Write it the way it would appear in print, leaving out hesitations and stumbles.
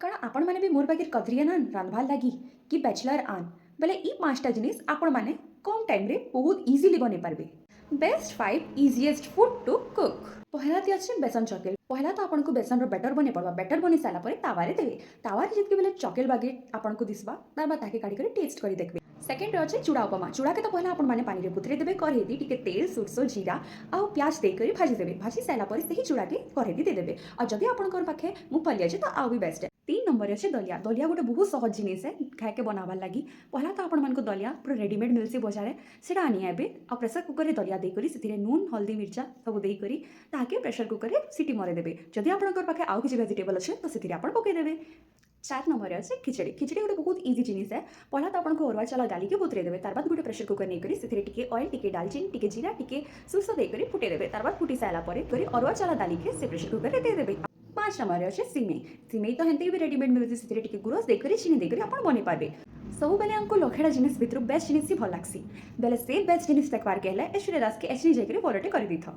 କାରଣ ଆପଣମାନେ ବି ମୋର୍ ବାଗିର୍ କଦ୍ରିଆ ନାନ୍ ରାନ୍ଧବାର୍ ଲାଗି କି ବ୍ୟାଚଲର୍ ଆନ୍ ବେଲେ ଇ 5ଟା ଜିନିଷ୍ ଆପଣମାନେ କମ୍ ଟାଇମ୍ରେ ବହୁତ୍ ଇଜିଲି ବନେଇ ପାରବେ। Best 5 easiest food to cook. ପହେଲାତି ଅଛି ବେସନ ଚକେଲ। ପହେଲା ତ ଆପଣଙ୍କୁ ବେସନର ବ୍ୟାଟର ବନେଇ ପଡ଼ବା। ବ୍ୟାଟର ବନେଇ ସାରିଲା ପରେ ତାୱାରେ ଦେବେ। ତାୱାରେ ଯେତିକି ବେଲେ ଚକେଲ ବାଗିର୍ ଆପଣଙ୍କୁ ଦିଶବା ତାର୍ ବାଦ ତାକେ କାଢ଼ିକରି ଟେଷ୍ଟ କରି ଦେଖବେ। ସେକେଣ୍ଡରେ ଅଛି ଚୁଡ଼ା ଉପମା। ଚୁଡ଼ାକେ ତ ପହେଲା ଆପଣମାନେ ପାନିରେ ବତୁରେଇ ଦେବେ। କରେଇଦି ଟିକେ ତେଲ ସୋରିଷ ଜିରା ଆଉ ପିଆଜ ଦେଇକରି ଭାଜି ଦେବେ। ଭାଜି ସାରିଲା ପରେ ସେହି ଚୁଡ଼ାକେ କରେଇଦି ଦେଇଦେବେ। ଆଉ ଯଦି ଆପଣଙ୍କର ପାଖେ ମୁଗଫଲି ଅଛି ତ ଆଉ ବି ବେଷ୍ଟ है। 3 नंबर ଅଛି ଦଲିଆ। ଦଲିଆ ଗୋଟେ ବହୁତ ସହଜ ଜିନିଷ है ଖାଇके ବନାବାର୍ ଲାଗି। ପହଲା ତ ଆପଣମାନଙ୍କୁ ଦଲିଆ ପୁରା ରେଡିମେଡ୍ ମିଲ୍ସି ବଜାରେ ସେଟା ଆନି ଆଇବେ ଆଉ ପ୍ରେସର କୁକରରେ ଦଲିଆ ଦେଇକରି ସେଥିରେ ନୁନ୍ ହଳଦୀ ମିର୍ଚା ସବୁ ଦେଇକରି ତାହାକେ ପ୍ରେସର କୁକରରେ ସିଟି ମରେଇଦେବେ। ଯଦି ଆପଣଙ୍କର ପାଖେ ଆଉ କିଛି ଭେଜିଟେବଲ ଅଛି ତ ସେଥିରେ ଆପଣ ପକେଇଦେବେ। 4 नंबर ଅଛି ଖିଚଡ଼ି। ଖିଚଡ଼ି ଗୋଟେ ବହୁତ ଇଜି ଜିନିଷ है। ପହଲା ତ ଆପଣଙ୍କୁ ଅରୁଆ ଚାଉଳ ଡାଲିକେ ବତୁରେଇ ଦେବେ। ତାର ବାଦ ଗୋଟେ ପ୍ରେସର କୁକର ନେଇକରି ସେଥିରେ ଟିକେ ଅଏଲ ଟିକେ ଡାଲଚିନି ଟିକେ ଜିରା ଟିକେ ସୋରିଷ ଦେଇକରି ଫୁଟେଇ ଦେବେ। ତାର ବାଦ ଫୁଟି ସାରିଲା ପରେ କରି ଅରୁଆ ଚାଉଳ ଡାଲିକେ ସେ ପ୍ରେସର କୁକରରେ ଦେଇଦେବେ। 5 नंबर ଅଛି ସିମେଇ। ସିମେଇ ତ ହେନ୍ତି ବି ରେଡିମେଡ୍ ମିଳୁଛି ସେଥିରେ ଟିକେ ଗୁରସ ଦେଇକରି ଚିନି ଦେଇକରି ଆପଣ ବନେଇ ପାରବେ। ସବୁବେଲେ ଆମକୁ ଲକ୍ଷେଡ଼ା ଜିନିଷ ଭିତରୁ ବେଷ୍ଟ ଜିନିଷ ହିଁ ଭଲ ଲାଗ୍ସି। ବେଲେ ସେ ବେଷ୍ଟ ଜିନିଷ ଦେଖବାର୍କେ ହେଲେ ଏଚଡି ଦାସକେ ଏଚଡି ଯାଇକରି ଫଲୋଟେ କରିଦେଇଥାଅ।